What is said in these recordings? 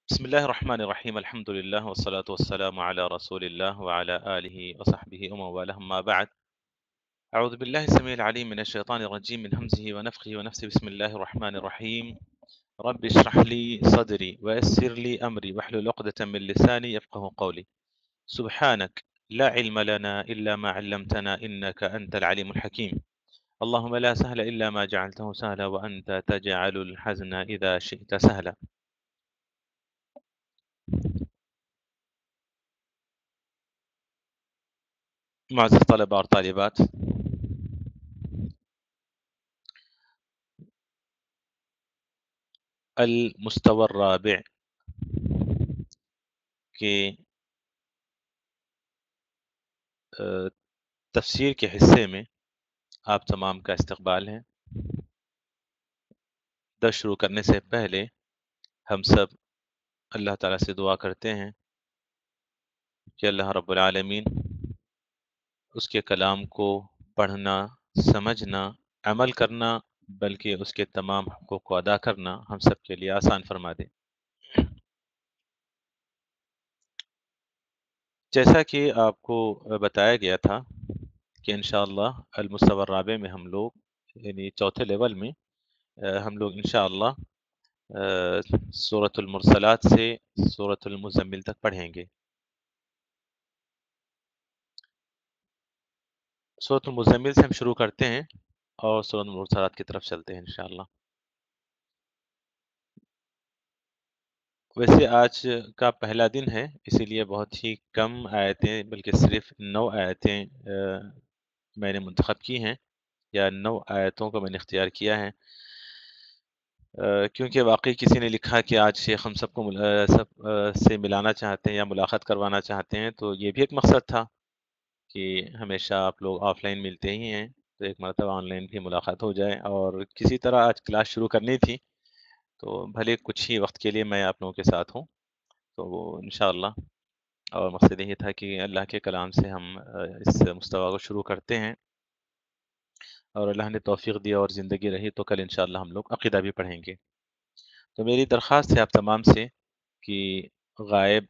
بسم الله الرحمن الرحيم الحمد لله والصلاة والسلام على رسول الله وعلى آله وصحبه ومن والاه أما بعد. أعوذ بالله السميع العليم من الشيطان الرجيم من همزه ونفخه ونفسه. بسم الله الرحمن الرحيم. رب اشرح لي صدري ويسر لي أمري واحلل عقدة من لساني يفقه قولي. سبحانك لا علم لنا إلا ما علمتنا إنك أنت العليم الحكيم. اللهم لا سهل إلا ما جعلته سهلا وأنت تجعل الحزن إذا شئت سهلا. معزز الطلبة والطالبات، المستوى الرابع کے تفسیر کے حصے میں آپ تمام کا استقبال ہے۔ درس شروع کرنے سے پہلے ہم سب اللہ تعالیٰ سے دعا کرتے ہیں کہ اللہ رب العالمین اس کے کلام کو پڑھنا، سمجھنا، عمل کرنا، بلکہ اس کے تمام حقوق کو ادا کرنا ہم سب کے لیے آسان فرما دے۔ جیسا کہ آپ کو بتایا گیا تھا کہ انشاءاللہ المستوی الرابع میں ہم لوگ یعنی چوتھے لیول میں ہم لوگ انشاءاللہ سورۃ المرسلات سے سورۃ المزمل تک پڑھیں گے۔ سورۃ المزمل سے ہم شروع کرتے ہیں اور سورۃ المرسلات کی طرف چلتے ہیں انشاءاللہ۔ ویسے آج کا پہلا دن ہے، اسی لیے بہت ہی کم آیتیں بلکہ صرف 9 آیتیں میں نے منتخب کی ہیں، یا 9 آیتوں کو میں نے اختیار کیا ہے، کیونکہ واقعی کسی نے لکھا کہ آج شیخ ہم سب کو سب سے ملانا چاہتے ہیں یا ملاقات کروانا چاہتے ہیں، تو یہ بھی ایک مقصد تھا کہ ہمیشہ آپ لوگ آف لائن ملتے ہی ہیں، تو ایک مرتبہ آن لائن بھی ملاقات ہو جائے، اور کسی طرح آج کلاس شروع کرنی تھی تو بھلے کچھ ہی وقت کے لیے میں آپ لوگوں کے ساتھ ہوں، تو وہ انشاءاللہ، اور مقصد یہی تھا کہ اللہ کے کلام سے ہم اس مستویٰ کو شروع کرتے ہیں، اور اللہ نے توفیق دیا اور زندگی رہی تو کل انشاءاللہ ہم لوگ عقیدہ بھی پڑھیں گے۔ تو میری درخواست ہے آپ تمام سے کہ غائب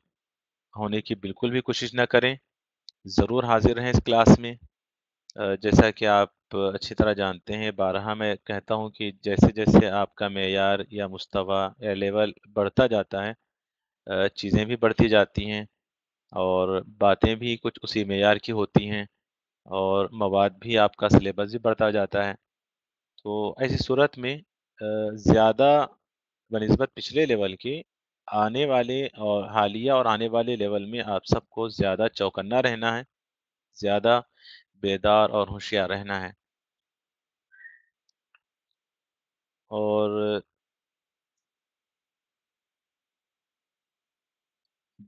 ہونے کی بالکل بھی کوشش نہ کریں، ضرور حاضر رہیں اس کلاس میں۔ جیسا کہ آپ اچھی طرح جانتے ہیں، بارہا میں کہتا ہوں کہ جیسے جیسے آپ کا معیار یا مستویٰ یا لیول بڑھتا جاتا ہے، چیزیں بھی بڑھتی جاتی ہیں اور باتیں بھی کچھ اسی معیار کی ہوتی ہیں، اور مواد بھی آپ کا سلیبس بھی بڑھتا جاتا ہے۔ تو ایسی صورت میں زیادہ بنسبت پچھلے لیول کے آنے والے اور حالیہ اور آنے والے لیول میں آپ سب کو زیادہ چوکنا رہنا ہے، زیادہ بیدار اور ہوشیار رہنا ہے۔ اور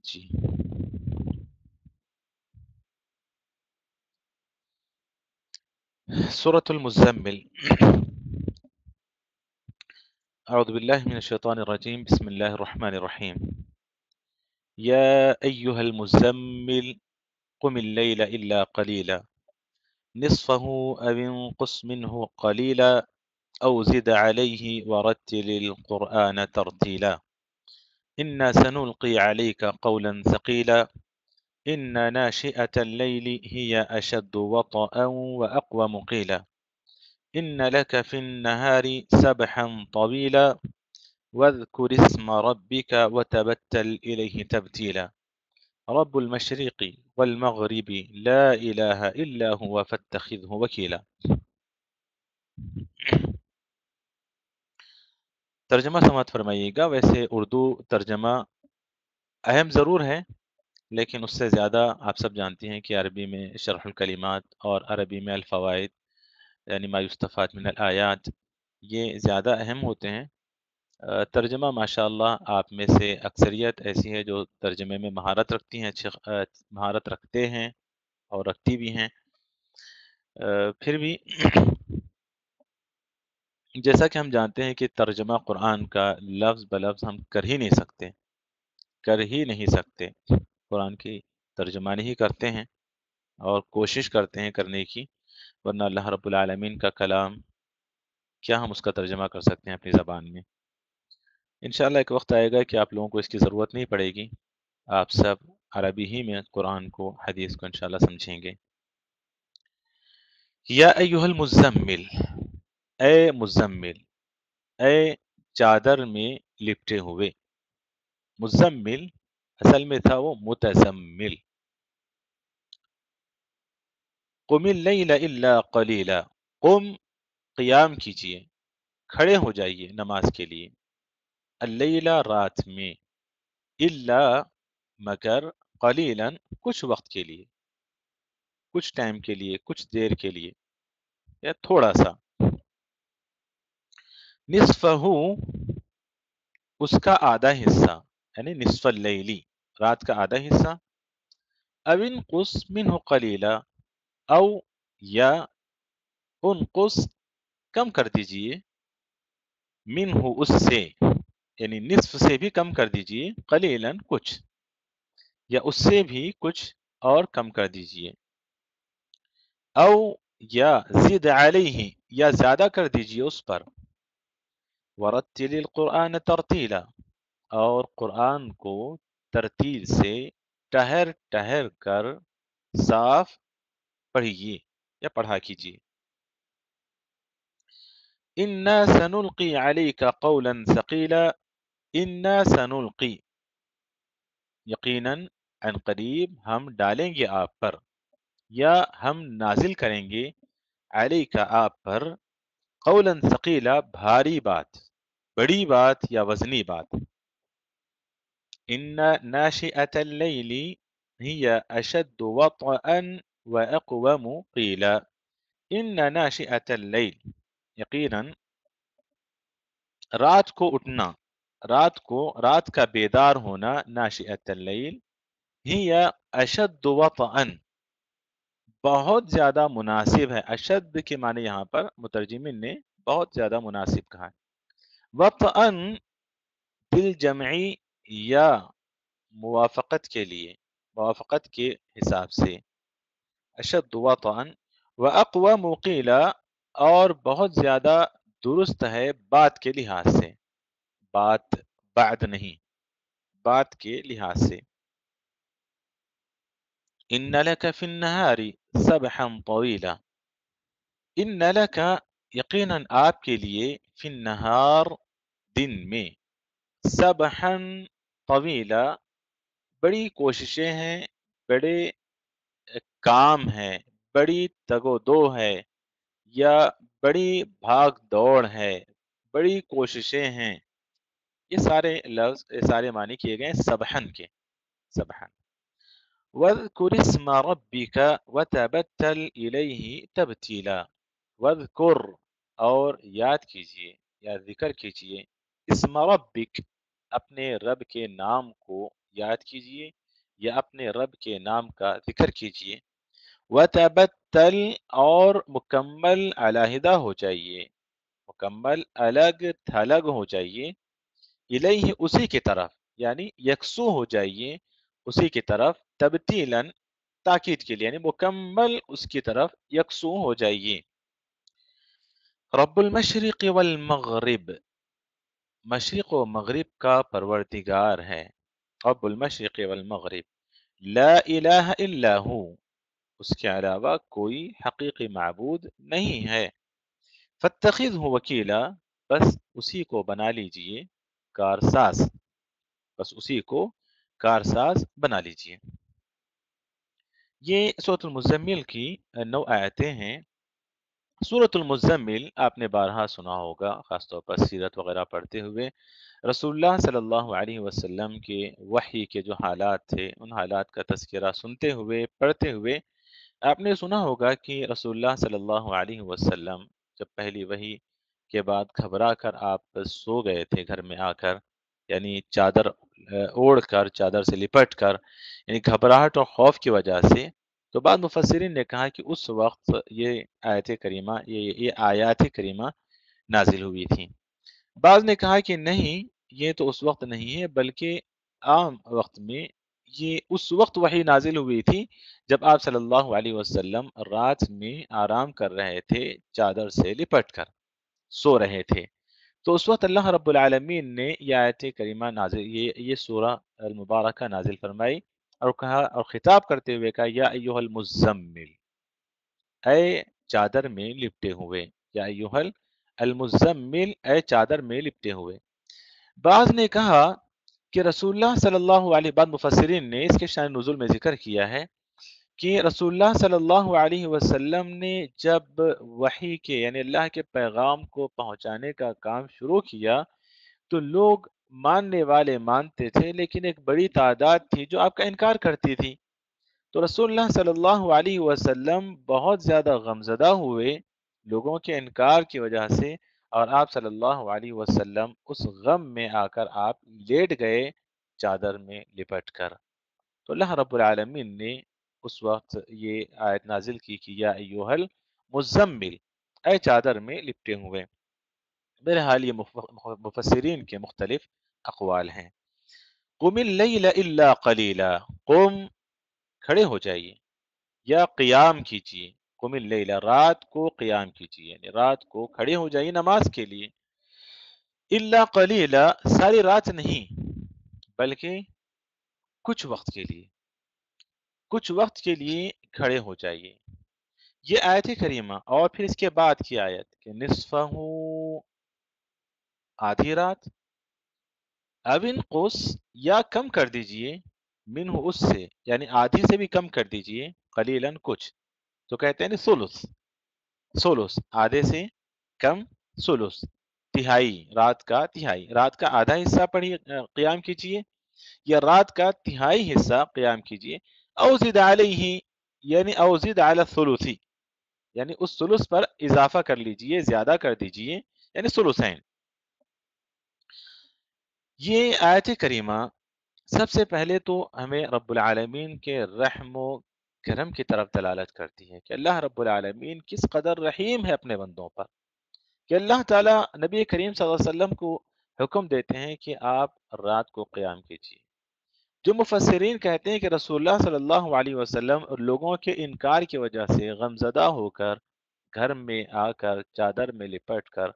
جی، سورة المزمل۔ اعوذ باللہ من الشیطان الرجیم، بسم اللہ الرحمن الرحیم۔ یا ایہا المزمل قم اللیل الا قلیلا نصفه او انقص منه قلیلا او زد علیہ ورتل القرآن ترتیلا انا سنلقی علیک قولا ثقیلا ان ناشئة الليل هي اشد وطئا واقوم قیلا ان لك في النهار سبحا طویلا واذكر اسم ربك وتبتل إليه تبتيلا رب المشرق والمغرب لا إله إلا هو فاتخذه وكيلا۔ ترجمہ سماعت فرمائیے گا۔ ویسے اردو ترجمہ اہم ضرور ہے، لیکن اس سے زیادہ آپ سب جانتی ہیں کہ عربی میں شرح الکلمات اور عربی میں الفوائد یعنی ما یستفاد من الآیات یہ زیادہ اہم ہوتے ہیں۔ ترجمہ ماشاءاللہ آپ میں سے اکثریت ایسی ہے جو ترجمے میں مہارت رکھتی ہیں، اچھی مہارت رکھتے ہیں اور رکھتی بھی ہیں۔ پھر بھی جیسا کہ ہم جانتے ہیں کہ ترجمہ قرآن کا لفظ بلفظ ہم کر ہی نہیں سکتے، قرآن کی ترجمانی ہی کرتے ہیں اور کوشش کرتے ہیں کرنے کی، ورنہ اللہ رب العالمین کا کلام کیا ہم اس کا ترجمہ کر سکتے ہیں اپنی زبان میں۔ انشاءاللہ ایک وقت آئے گا کہ آپ لوگوں کو اس کی ضرورت نہیں پڑے گی، آپ سب عربی ہی میں قرآن کو، حدیث کو انشاءاللہ سمجھیں گے۔ یا ایہا المزمل، اے مزمل، اے چادر میں لپٹے ہوئے۔ مزمل اصل میں تھا وہ متزمل۔ قم اللیل الا قلیلا، قم قیام کیجئے، کھڑے ہو جائیے نماز کے لیے، اللیلہ رات میں، الا مگر قلیلا کچھ وقت کے لیے، کچھ ٹائم کے لیے، کچھ دیر کے لیے، یا تھوڑا سا، نصفہ اس کا آدھا حصہ، یعنی نصف اللیلی رات کا آدھا حصہ، او انقص منہ قلیلا، او یا انقص کم کر دیجئے، منہ اس سے، یعنی نصف سے بھی کم کر دیجئے، قلیلا کچھ، یا اس سے بھی کچھ اور کم کر دیجئے، او یا زد علیہ یا زیادہ کر دیجئے اس پر، ورتل القرآن ترتیلا اور قرآن کو ترتیل سے ٹہر ٹہر کر صاف پڑھیے یا پڑھا کیجیے۔ انا سنلقی علیک قولا ثقیلا، انا سنلقی یقیناً عن قریب ہم ڈالیں گے آپ پر، یا ہم نازل کریں گے علیک آپ پر، قولا ثقیلا بھاری بات، بڑی بات یا وزنی بات۔ ان ناشئة اللیل ہی اشد وطئا واقوم قیلا، ان ناشئة اللیل یقیناً رات کو اٹھنا، رات کا بیدار ہونا، ناشئة اللیل ہی اشد وطئا بہت زیادہ مناسب ہے، اشد کے معنی یہاں پر مترجمین نے بہت زیادہ مناسب کہا ہے، وطئا بالجمعی یا موافقت کے لیے، موافقت کے حساب سے، اشد وطئا واقوم قیلا اور بہت زیادہ درست ہے بات کے لحاظ سے، بات بعد نہیں، بات کے لحاظ سے۔ ان لک فی النہار سبحا طویلا، ان لک یقیناً آپ کے لیے فی النہار دن میں، سبحا طویلا بڑی کوششیں ہیں، بڑے کام ہے، بڑی تگ و دو ہے، یا بڑی بھاگ دوڑ ہے، بڑی کوششیں ہیں، یہ سارے لفظ، یہ سارے معنی کیے گئے سبحن کے، سبحن۔ وَاذْكُرِ اسْمَ رَبِّكَ وَتَبَتَّلْ إِلَيْهِ تَبْتِيلًا، وَاذْكُرْ اور یاد کیجئے یا ذکر کیجئے، اسم ربک اپنے رب کے نام کو یاد کیجئے یا اپنے رب کے نام کا ذکر کیجئے، وَتَبَتَّلْ اور مکمل علیحدہ ہو جائیے، مکمل الگ تھلگ ہو جائیے، الیہ اسی کی طرف، یعنی یکسو ہو جائیے اسی کی طرف، تبتیلاً تاکید کے لیے، یعنی مکمل اس کی طرف یکسو ہو جائیے۔ رب المشرق والمغرب، مشرق و مغرب کا پروردگار ہے، رب المشرق والمغرب، لا الہ الا ہو اس کے علاوہ کوئی حقیقی معبود نہیں ہے، فاتخذہ وکیلا بس اسی کو بنا لیجئے کارساز، بس اسی کو کارساز بنا لیجئے۔ یہ سورۃ المزمل کی 9 آیتیں ہیں۔ سورۃ المزمل آپ نے بارہا سنا ہوگا، خاص طور پر سیرت وغیرہ پڑھتے ہوئے، رسول اللہ صلی اللہ علیہ وسلم کے وحی کے جو حالات تھے ان حالات کا تذکرہ سنتے ہوئے، پڑھتے ہوئے آپ نے سنا ہوگا کہ رسول اللہ صلی اللہ علیہ وسلم جب پہلی وحی کے بعد گھبرا کر آپ سو گئے تھے گھر میں آ کر، یعنی چادر اوڑھ کر، چادر سے لپٹ کر، یعنی گھبراہٹ اور خوف کی وجہ سے، تو بعض مفسرین نے کہا کہ اس وقت یہ آیت کریمہ، یہ آیات کریمہ نازل ہوئی تھی۔ بعض نے کہا کہ نہیں، یہ تو اس وقت نہیں ہے بلکہ عام وقت میں، یہ اس وقت وحی نازل ہوئی تھی جب آپ صلی اللہ علیہ وسلم رات میں آرام کر رہے تھے چادر سے لپٹ کر، سو رہے تھے، تو اس وقت اللہ رب العالمین نے یہ آیت کریمہ نازل یہ سورہ المبارکہ نازل فرمائی اور کہا اور خطاب کرتے ہوئے کہا یا ایھا المزمل، اے چادر میں لپٹے ہوئے، یا ایھا المزمل، اے چادر میں لپٹے ہوئے۔ بعض نے کہا کہ رسول اللہ صلی اللہ علیہ، بعض مفسرین نے اس کے شان نزول میں ذکر کیا ہے کہ رسول اللہ صلی اللہ علیہ وسلم نے جب وحی کے یعنی اللہ کے پیغام کو پہنچانے کا کام شروع کیا تو لوگ ماننے والے مانتے تھے، لیکن ایک بڑی تعداد تھی جو آپ کا انکار کرتی تھی۔ تو رسول اللہ صلی اللہ علیہ وسلم بہت زیادہ غمزدہ ہوئے لوگوں کے انکار کی وجہ سے، اور آپ صلی اللہ علیہ وسلم اس غم میں آ کر آپ لیٹ گئے چادر میں لپٹ کر۔ تو اللہ رب العالمین نے اس وقت یہ آیت نازل کی کہ یا ایوہ المزمل، اے چادر میں لپٹے ہوئے۔ بہرحال یہ مفسرین کے مختلف اقوال ہیں۔ قم اللیل الا قلیلا، قم کھڑے ہو جائیے یا قیام کیجیے، قم اللیل رات کو قیام کیجیے یعنی رات کو کھڑے ہو جائیے نماز کے لیے، الا قلیلا ساری رات نہیں بلکہ کچھ وقت کے لیے، کچھ وقت کے لیے کھڑے ہو جائیے۔ یہ آیت کریمہ اور پھر اس کے بعد کی آیت کہ نصفہ آدھی رات، او انقص یا کم کر دیجئے، منہ اس سے یعنی آدھی سے بھی کم کر دیجئے، قلیلاً کچھ، تو کہتے ہیں ثلث، ثلث آدھے سے کم، ثلث تہائی، رات کا تہائی، رات کا آدھا حصہ پڑھیے قیام کیجئے یا رات کا تہائی حصہ قیام کیجئے، او زد علیہ یعنی او زد علی الثلث یعنی اس ثلث پر اضافہ کر لیجئے، زیادہ کر دیجئے یعنی ثلثین۔ یہ آیت کریمہ سب سے پہلے تو ہمیں رب العالمین کے رحم و کرم کی طرف دلالت کرتی ہے کہ اللہ رب العالمین کس قدر رحیم ہے اپنے بندوں پر، کہ اللہ تعالیٰ نبی کریم صلی اللہ علیہ وسلم کو حکم دیتے ہیں کہ آپ رات کو قیام کیجیے۔ جو مفسرین کہتے ہیں کہ رسول اللہ صلی اللہ علیہ وسلم لوگوں کے انکار کی وجہ سے غمزدہ ہو کر گھر میں آ کر چادر میں لپٹ کر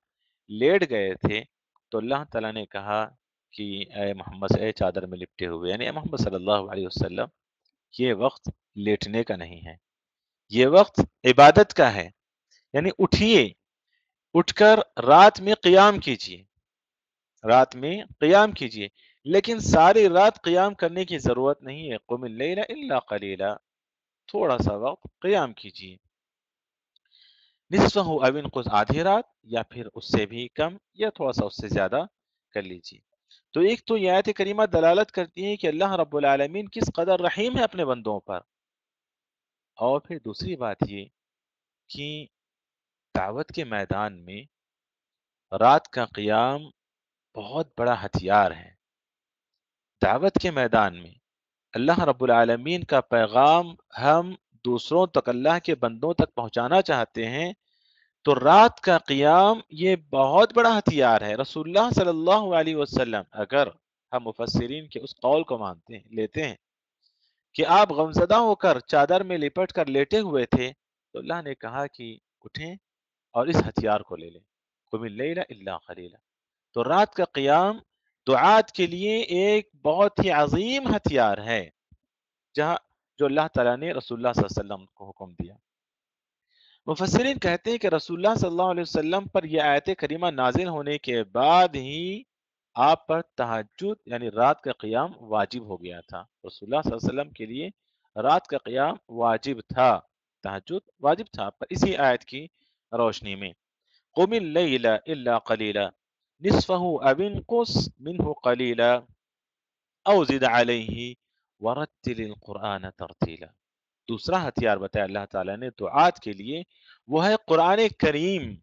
لیٹ گئے تھے، تو اللہ تعالیٰ نے کہا کہ اے محمد، اے چادر میں لپٹے ہوئے یعنی اے محمد صلی اللہ علیہ وسلم، یہ وقت لیٹنے کا نہیں ہے، یہ وقت عبادت کا ہے، یعنی اٹھیے، اٹھ کر رات میں قیام کیجیے، رات میں قیام کیجیے، لیکن ساری رات قیام کرنے کی ضرورت نہیں ہے، قم اللیل الا قلیلا، تھوڑا سا وقت قیام کیجیے، نصفہ او انقص آدھی رات یا پھر اس سے بھی کم یا تھوڑا سا اس سے زیادہ کر لیجیے۔ تو ایک تو یہ آیت کریمہ دلالت کرتی ہے کہ اللہ رب العالمین کس قدر رحیم ہے اپنے بندوں پر، اور پھر دوسری بات یہ کہ دعوت کے میدان میں رات کا قیام بہت بڑا ہتھیار ہے۔ دعوت کے میدان میں اللہ رب العالمین کا پیغام ہم دوسروں تک، اللہ کے بندوں تک پہنچانا چاہتے ہیں، تو رات کا قیام یہ بہت بڑا ہتھیار ہے۔ رسول اللہ صلی اللہ علیہ وسلم، اگر ہم مفسرین کے اس قول کو مانتے ہیں، لیتے ہیں کہ آپ غمزدہ ہو کر چادر میں لپٹ کر لیٹے ہوئے تھے، تو اللہ نے کہا کہ اٹھیں اور اس ہتھیار کو لے لیں، قم اللیل الا قلیلا۔ تو رات کا قیام دعات کے لیے ایک بہت ہی عظیم ہتھیار ہے، جہاں جو اللہ تعالیٰ نے رسول اللہ صلی اللہ علیہ وسلم کو حکم دیا۔ مفسرین کہتے ہیں کہ رسول اللہ صلی اللہ علیہ وسلم پر یہ آیت کریمہ نازل ہونے کے بعد ہی آپ پر تہجد یعنی رات کا قیام واجب ہو گیا تھا۔ رسول اللہ صلی اللہ علیہ وسلم کے لیے رات کا قیام واجب تھا، تہجد واجب تھا، پر اسی آیت کی روشنی میں قم اللیل الا قلیلا نصفہ او انقص منہ قلیلا او زد علیہ ورتل القرآن ترتیلا۔ دوسرا ہتھیار بتایا اللہ تعالیٰ نے دعات کے لیے، وہ ہے قرآن کریم۔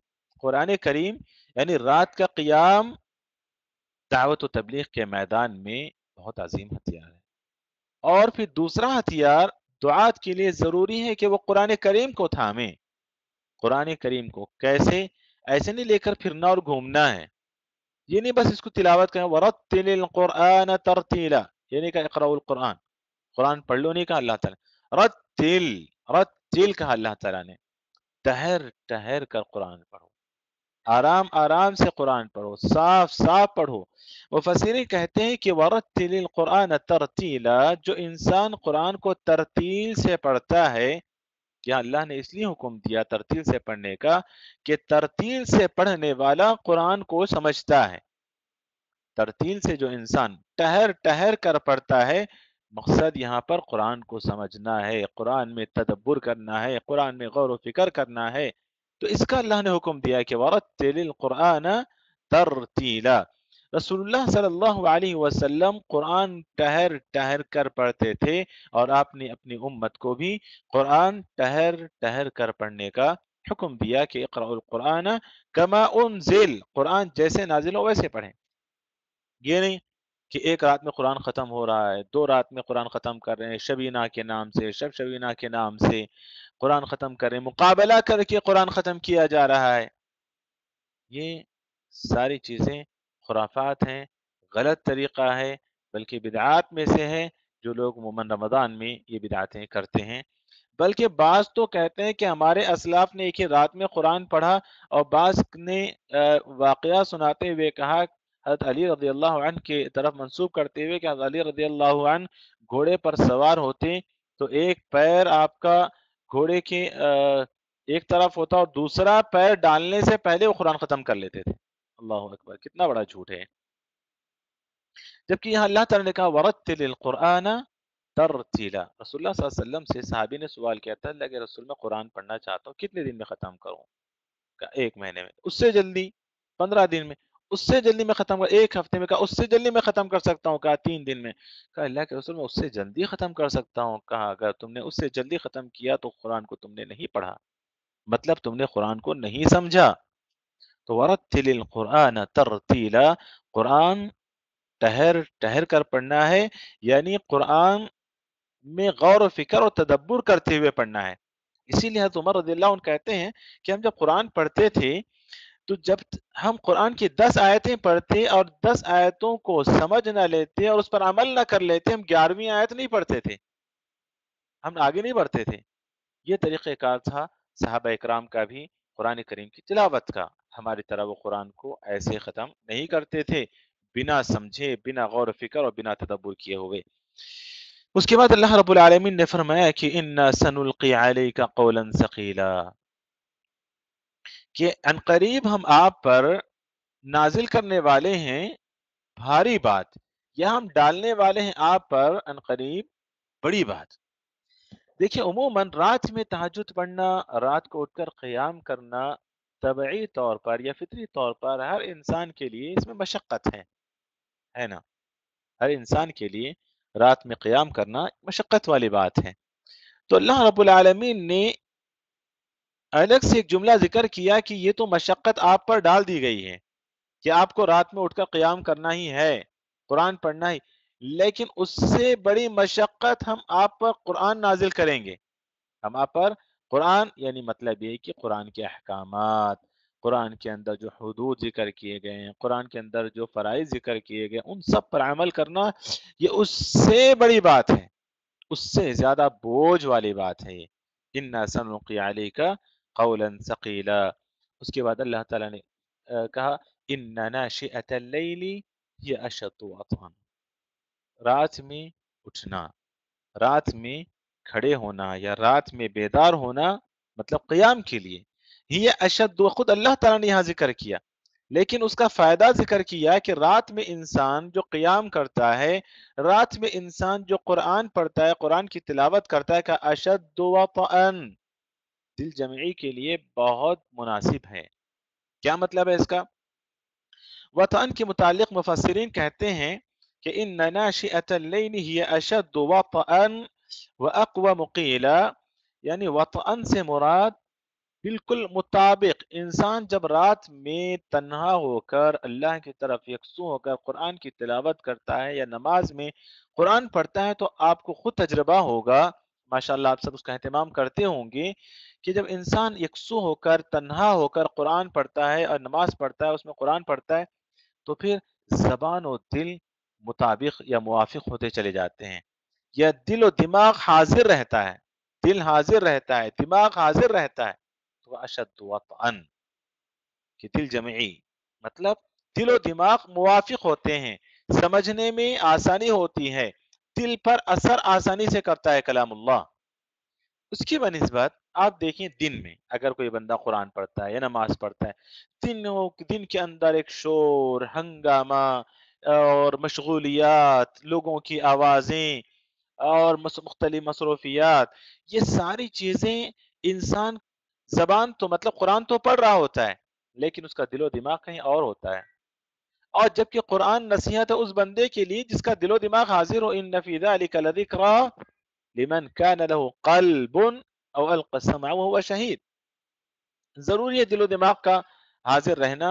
قرآن کریم یعنی رات کا قیام دعوت و تبلیغ کے میدان میں بہت عظیم ہتھیار ہے، اور پھر دوسرا ہتھیار دعات کے لیے ضروری ہے کہ وہ قرآن کریم کو تھامیں۔ قرآن کریم کو کیسے؟ ایسے نہیں لے کر پھرنا اور گھومنا ہے، یہ نہیں بس اس کو تلاوت کریں، وَرَتِّلِ الْقُرْآنَ تَرْتِيلًا، یہ نہیں کہا اقرأوا القرآن، قرآن پڑھ لو نہیں کہا اللہ تعالیٰ، رتل، رتل کہا اللہ تعالیٰ نے، ٹہر ٹہر کر قرآن پڑھو، آرام آرام سے قرآن پڑھو، صاف صاف پڑھو۔ مفسرین کہتے ہیں کہ وَرَتِّلِ الْقُرْآنَ تَرْتِيلًا، جو انسان قرآن کو ترتیل سے پڑھتا ہے، کیا اللہ نے اس لیے حکم دیا ترتیل سے پڑھنے کا کہ ترتیل سے پڑھنے والا قرآن کو سمجھتا ہے۔ ترتیل سے جو انسان ٹہر ٹہر کر پڑھتا ہے، مقصد یہاں پر قرآن کو سمجھنا ہے، قرآن میں تدبر کرنا ہے، قرآن میں غور و فکر کرنا ہے، تو اس کا اللہ نے حکم دیا کہ وَرَتِّلِ الْقُرْآنَ تَرْتِيلًا۔ رسول اللہ صلی اللہ علیہ وسلم قرآن ٹہر ٹہر کر پڑھتے تھے، اور آپ نے اپنی امت کو بھی قرآن ٹہر ٹہر کر پڑھنے کا حکم دیا کہ اقرأوا القرآن کما انزل، قرآن جیسے نازل ہو ویسے پڑھیں۔ یہ نہیں کہ ایک رات میں قرآن ختم ہو رہا ہے، 2 رات میں قرآن ختم کر رہے ہیں، شبینہ کے نام سے، شبینہ کے نام سے قرآن ختم کر رہے ہیں، مقابلہ کر کے قرآن ختم کیا جا رہا ہے۔ یہ ساری چیزیں خرافات ہیں، غلط طریقہ ہے، بلکہ بدعات میں سے ہے، جو لوگ عموماً رمضان میں یہ بدعاتیں کرتے ہیں۔ بلکہ بعض تو کہتے ہیں کہ ہمارے اسلاف نے ایک ہی رات میں قرآن پڑھا، اور بعض نے واقعہ سناتے ہوئے کہا، حضرت علی رضی اللہ عنہ کی طرف منسوب کرتے ہوئے کہ حضرت علی رضی اللہ عنہ گھوڑے پر سوار ہوتے تو ایک پیر آپ کا گھوڑے کے ایک طرف ہوتا اور دوسرا پیر ڈالنے سے پہلے وہ قرآن ختم کر لیتے تھے۔ اللہ اکبر، کتنا بڑا جھوٹ ہے! جبکہ یہاں اللہ تعالیٰ نے کہا وَرَتِّلِ الْقُرْآنَ ترتیلا۔ رسول اللہ صلی اللہ علیہ وسلم سے صحابی نے سوال کیا تھا، اللہ کے رسول میں قرآن پڑھنا چاہتا ہوں، کتنے دن میں ختم کروں؟ کہا 1 مہینے میں، اس سے جلدی 15 دن میں، اس سے جلدی میں ختم کر 1 ہفتے میں، کہا اس سے جلدی میں ختم کر سکتا ہوں، کہا 3 دن میں، کہا اللہ کے رسول میں اس سے جلدی ختم کر سکتا ہوں، کہا اگر تم نے اس سے جلدی ختم کیا تو قرآن کو تم نے نہیں پڑھا، مطلب تم نے قرآن کو نہیں سمجھا۔ تو وَرَتِّلِ الْقُرْآنَ تَرْتِيلًا، قرآن ٹہر ٹہر کر پڑھنا ہے، یعنی قرآن میں غور و فکر اور تدبر کرتے ہوئے پڑھنا ہے۔ اسی لیے حضرت عمر رضی اللہ عنہ کہتے ہیں کہ ہم جب قرآن پڑھتے تھے تو جب ہم قرآن کی 10 آیتیں پڑھتے اور 10 آیتوں کو سمجھ نہ لیتے اور اس پر عمل نہ کر لیتے، ہم 11ویں آیت نہیں پڑھتے تھے، ہم آگے نہیں بڑھتے تھے۔ یہ طریقہ کار تھا صحابہ اکرام کا بھی قرآن کریم کی تلاوت کا۔ ہماری طرح وہ قرآن کو ایسے ختم نہیں کرتے تھے، بنا سمجھے، بنا غور و فکر اور بنا تدبر کیے ہوئے۔ اس کے بعد اللہ رب العالمین نے فرمایا کہ اِنَّا سَنُلْقِي عَلَيْكَ قَوْلًا ثَقِيلًا، کہ عنقریب ہم آپ پر نازل کرنے والے ہیں بھاری بات، یا ہم ڈالنے والے ہیں آپ پر عنقریب بڑی بات۔ دیکھیے عموماً رات میں تہجد پڑھنا، رات کو اٹھ کر قیام کرنا، طبعی طور پر یا فطری طور پر ہر انسان کے لیے اس میں مشقت ہے نا؟ ہر انسان کے لیے رات میں قیام کرنا مشقت والی بات ہے۔ تو اللہ رب العالمین نے الگ سے ایک جملہ ذکر کیا کہ یہ تو مشقت آپ پر ڈال دی گئی ہے کہ آپ کو رات میں اٹھ کر قیام کرنا ہی ہے، قرآن پڑھنا ہی، لیکن اس سے بڑی مشقت ہم آپ پر قرآن نازل کریں گے۔ ہم آپ پر قرآن، یعنی مطلب یہ ہے کہ قرآن کے احکامات، قرآن کے اندر جو حدود ذکر کیے گئے ہیں، قرآن کے اندر جو فرائض ذکر کیے گئے، ان سب پر عمل کرنا، یہ اس سے بڑی بات ہے، اس سے زیادہ بوجھ والی بات ہے یہ۔ اِنَّا سَنُلْقِي عَلَيْكَ قَوْلًا ثَقِيلًا۔ اس کے بعد اللہ تعالیٰ نے کہا إِنَّ نَاشِئَةَ اللَّيْلِ هِيَ أَشَدُّ وَطْئًا، رات میں اٹھنا، رات میں کھڑے ہونا یا رات میں بیدار ہونا، مطلب قیام کے لیے، یہ اشد، خود اللہ تعالیٰ نے یہاں ذکر کیا، لیکن اس کا فائدہ ذکر کیا کہ رات میں انسان جو قیام کرتا ہے، رات میں انسان جو قرآن پڑھتا ہے، قرآن کی تلاوت کرتا ہے، کہ اشد وطئن، دل جمعی کے لیے بہت مناسب ہے۔ کیا مطلب ہے اس کا؟ وطئن کے متعلق مفسرین کہتے ہیں کہ ان ناشئۃ اللیل ہی اشد وطئا واقوم قیلا، یعنی وطئن سے مراد بالکل مطابق، انسان جب رات میں تنہا ہو کر اللہ کی طرف یکسو ہو کر قرآن کی تلاوت کرتا ہے یا نماز میں قرآن پڑھتا ہے، تو آپ کو خود تجربہ ہوگا، ماشاءاللہ آپ سب اس کا اہتمام کرتے ہوں گے، کہ جب انسان یکسو ہو کر تنہا ہو کر قرآن پڑھتا ہے اور نماز پڑھتا ہے، اس میں قرآن پڑھتا ہے، تو پھر زبان و دل مطابق یا موافق ہوتے چلے جاتے ہیں، یا دل و دماغ حاضر رہتا ہے، دل حاضر رہتا ہے، دماغ حاضر رہتا ہے، تو اشد وطئن۔ کہ دل جمعی مطلب دل و دماغ موافق ہوتے ہیں، سمجھنے میں آسانی ہوتی ہے، دل پر اثر آسانی سے کرتا ہے کلام اللہ۔ اس کی بنسبت آپ دیکھیں دن میں اگر کوئی بندہ قرآن پڑھتا ہے یا نماز پڑھتا ہے، دن کے اندر ایک شور، ہنگامہ اور مشغولیات، لوگوں کی آوازیں اور مختلف مصروفیات، یہ ساری چیزیں انسان زبان تو مطلب قرآن تو پڑھ رہا ہوتا ہے لیکن اس کا دل و دماغ کہیں اور ہوتا ہے، اور جبکہ قرآن نصیحت ہے اس بندے کے لیے جس کا دل و دماغ حاضر ہو، ان فی ذلک لذکری لمن کان له قلب او القى السمع وهو شہید۔ ضروری ہے دل و دماغ کا حاضر رہنا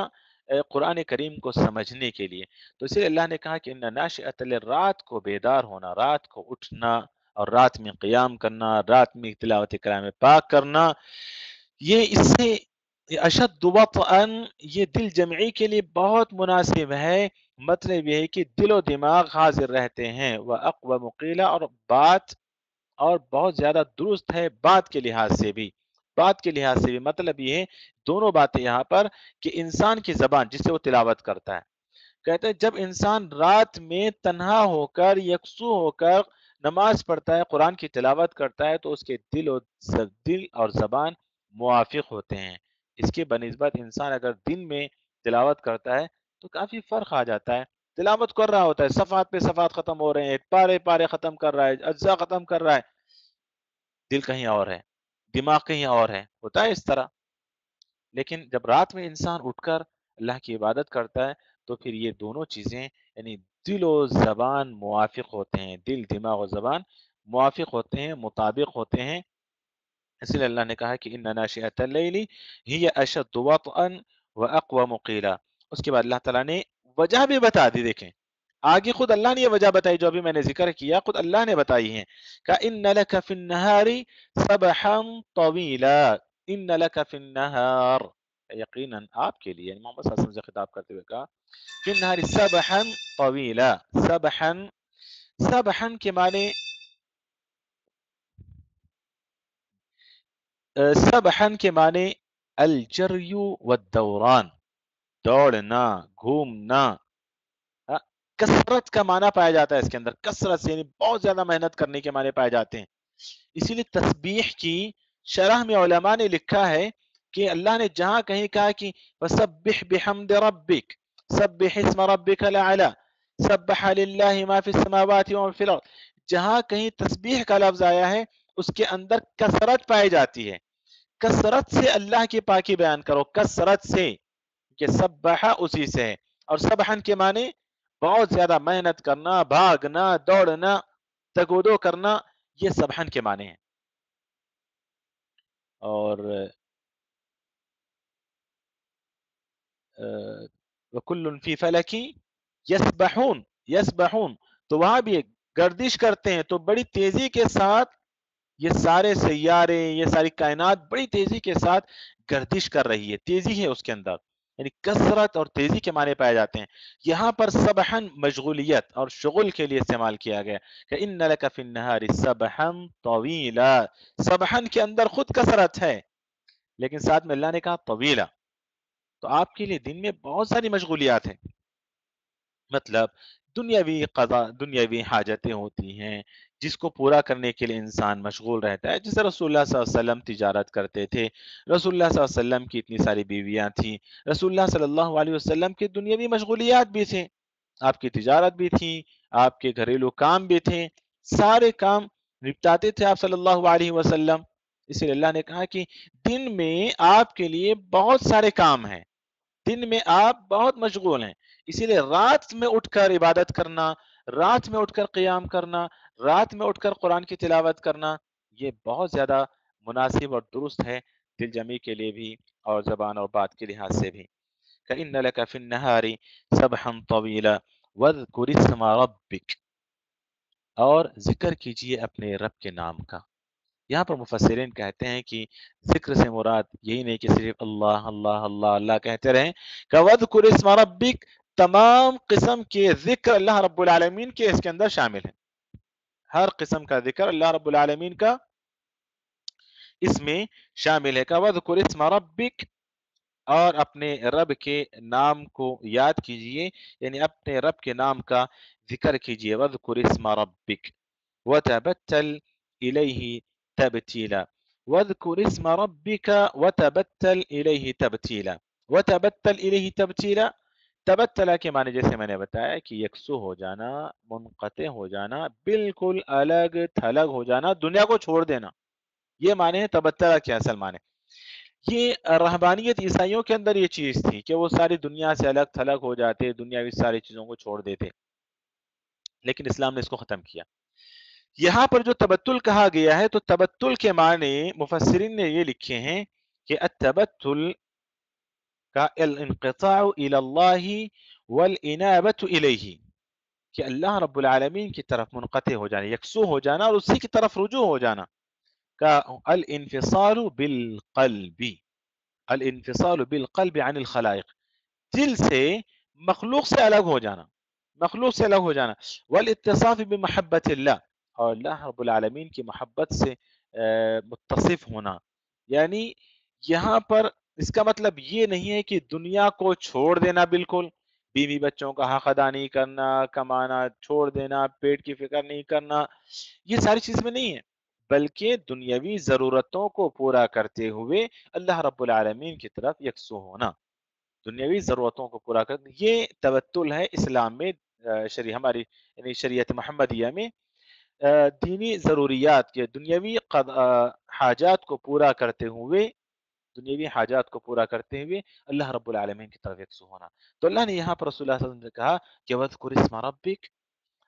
قرآن کریم کو سمجھنے کے لیے، تو اس لیے اللہ نے کہا کہ ان ناشئۃ اللیل، رات کو بیدار ہونا، رات کو اٹھنا اور رات میں قیام کرنا، رات میں تلاوت کلام پاک کرنا، یہ اس سے اشد وطئن، یہ دل جمعی کے لیے بہت مناسب ہے۔ مطلب یہ ہے کہ دل و دماغ حاضر رہتے ہیں، وَأَقْوَمُ قِيلًا، اور بات اور بہت زیادہ درست ہے بات کے لحاظ سے بھی، بات کے لحاظ سے بھی مطلب یہ ہے دونوں باتیں یہاں پر کہ انسان کی زبان جس سے وہ تلاوت کرتا ہے، کہتے ہیں جب انسان رات میں تنہا ہو کر یکسو ہو کر نماز پڑھتا ہے، قرآن کی تلاوت کرتا ہے، تو اس کے دل اور زبان موافق ہوتے ہیں۔ اس کے بنسبت انسان اگر دن میں تلاوت کرتا ہے تو کافی فرق آ جاتا ہے، تلاوت کر رہا ہوتا ہے، صفحات پہ صفحات ختم ہو رہے ہیں، پارے پارے ختم کر رہا ہے، اجزاء ختم کر رہا ہے، دل کہیں اور ہے، دماغ کہیں اور ہے، ہوتا ہے اس طرح۔ لیکن جب رات میں انسان اٹھ کر اللہ کی عبادت کرتا ہے تو پھر یہ دونوں چیزیں یعنی دل و زبان موافق ہوتے ہیں، دل دماغ و زبان موافق ہوتے ہیں، مطابق ہوتے ہیں، اس لیے اللہ نے کہا کہ ان ناشئۃ اللیل ہی اشد وطئا واقوم قیلا۔ اس کے بعد اللہ تعالیٰ نے وجہ بھی بتا دی، دیکھیں آگے خود اللہ نے یہ وجہ بتائی جو ابھی میں نے ذکر کیا، خود اللہ نے بتائی ہیں کہ ان لک فی النہار سبحا طویلا، ان لک فی النہار، یقیناً آپ کے لیے محمد صلی اللہ علیہ وسلم سے خطاب کرتے ہوئے کہا فی النہار سبحا طویلا، سبحا، سبحا کے معنی سبحن کے معنی الجری والدوران، دوڑنا، گھومنا، کثرت کا معنی پایا جاتا ہے اس کے اندر، کثرت سے یعنی بہت زیادہ محنت کرنے کے معنی پائے جاتے ہیں۔ اسی لیے تسبیح کی شرح میں علماء نے لکھا ہے کہ اللہ نے جہاں کہیں کہا کہ فسبح بحمد ربک، سبح اسم ربک الاعلی، سبح للہ ما فی السماوات وما فی الارض، جہاں کہیں تسبیح کا لفظ آیا ہے اس کے اندر کثرت پائی جاتی ہے، کثرت سے اللہ کی پاکی بیان کرو، کثرت سے، کہ سبحہ اسی سے ہے، اور سبحن کے معنی بہت زیادہ محنت کرنا، بھاگنا، دوڑنا، تگودو کرنا، یہ سبحن کے معنی ہیں۔ اور وَكُلٌّ فِي فَلَكٍ يَسْبَحُونَ، يَسْبَحُونَ، تو وہاں بھی گردش کرتے ہیں، تو بڑی تیزی کے ساتھ یہ سارے سیارے، یہ ساری کائنات بڑی تیزی کے ساتھ گردش کر رہی ہے، تیزی ہے اس کے اندر، یعنی کثرت اور تیزی کے معنی پائے جاتے ہیں۔ یہاں پر سبحن مشغولیت اور شغل کے لیے استعمال کیا گیا کہ ان لک فی النہار سبحا طویلا، سبحن کے اندر خود کثرت ہے لیکن ساتھ میں اللہ نے کہا طویلا، تو آپ کے لیے دن میں بہت ساری مشغولیات ہیں، مطلب دنیاوی قضا، دنیاوی حاجتیں ہوتی ہیں جس کو پورا کرنے کے لیے انسان مشغول رہتا ہے، جیسے رسول اللہ صلی اللہ علیہ وسلم تجارت کرتے تھے، رسول اللہ صلی اللہ علیہ وسلم کی اتنی ساری بیویاں تھیں، رسول اللہ صلی اللہ علیہ وسلم کی دنیاوی مشغولیات بھی تھے، آپ کی تجارت بھی تھی، آپ کے گھریلو کام بھی تھے، سارے کام نپٹاتے تھے آپ صلی اللہ علیہ وسلم، اس لیے اللہ نے کہا کہ دن میں آپ کے لیے بہت سارے کام ہیں، دن میں آپ بہت مشغول ہیں، اسی لیے رات میں اٹھ کر عبادت کرنا، رات میں اٹھ کر قیام کرنا، رات میں اٹھ کر قرآن کی تلاوت کرنا، یہ بہت زیادہ مناسب اور درست ہے دل جمعی کے لیے بھی اور زبان اور بات کے لحاظ سے بھی۔ فَإِنَّ لَكَ فِي النَّهَارِ سَبْحًا طَوِيلًا وَاذْكُرِ اسْمَ رَبِّكَ، اور ذکر کیجئے اپنے رب کے نام کا۔ یہاں پر مفسرین کہتے ہیں کہ ذکر سے مراد یہی نہیں کہ صرف اللہ اللہ اللہ اللہ کہتے رہیں، کہ وَاذْكُرِ اسْمَ رَبِّكَ، تمام قسم کے ذکر اللہ رب العالمین کے اس کے اندر شامل ہیں، ہر قسم کا ذکر اللہ رب العالمین کا اس میں شامل ہے، کہ وَاذْكُرِ اسْمَ رَبِّكَ اور اپنے رب کے نام کو یاد کیجئے، یعنی اپنے رب کے نام کا ذکر کیجئے۔ وَاذْكُرِ اسْمَ رَبِّكَ وَتَبَتَّلْ إِلَيْهِ تَبْتِيلًا، وَاذْكُرِ اسْمَ رَبِّكَ وَتَبَتَّلْ إِلَيْهِ تَبْتِيلًا، وَتَبَتَّلْ إِلَيْهِ تَبْتِيلًا، تبتلا کے معنی جیسے میں نے بتایا کہ یکسو ہو جانا، منقطع ہو جانا، بالکل الگ تھلگ ہو جانا، دنیا کو چھوڑ دینا، یہ معنی ہے تبتلا کے اصل معنی۔ یہ رہبانیت عیسائیوں کے اندر یہ چیز تھی کہ وہ ساری دنیا سے الگ تھلگ ہو جاتے، دنیاوی ساری چیزوں کو چھوڑ دیتے، لیکن اسلام نے اس کو ختم کیا۔ یہاں پر جو تبتل کہا گیا ہے تو تبتل کے معنی مفسرین نے یہ لکھے ہیں کہ التبتل کا الانقطاع الى اللہ والانابت الیہ، کہ اللہ رب العالمین کی طرف منقطع ہو جانا، یکسو ہو جانا اور اسی کی طرف رجوع ہو جانا، کا الانفصال بالقلب، الانفصال بالقلب عن الخلائق، دل سے مخلوق سے الگ ہو جانا، مخلوق سے الگ ہو جانا، والاتصاف بمحبت اللہ، اور اللہ رب العالمین کی محبت سے متصف ہونا، یعنی یہاں پر اس کا مطلب یہ نہیں ہے کہ دنیا کو چھوڑ دینا، بالکل بیوی بچوں کا حق ادا نہیں کرنا، کمانا چھوڑ دینا، پیٹ کی فکر نہیں کرنا، یہ ساری چیز میں نہیں ہے، بلکہ دنیاوی ضرورتوں کو پورا کرتے ہوئے اللہ رب العالمین کی طرف یکسو ہونا، دنیاوی ضرورتوں کو پورا کرنا، یہ تبتل ہے اسلام میں، ہماری یعنی شریعت محمدیہ میں دینی ضروریات کے دنیاوی حاجات کو پورا کرتے ہوئے، دنیاوی حاجات کو پورا کرتے ہوئے اللہ رب العالمین کی طرف یکسو ہونا۔ تو اللہ نے یہاں پر رسول اللہ صلی اللہ علیہ وسلم نے کہا کہ وَاذْكُرِ اسْمَ رَبِّكَ،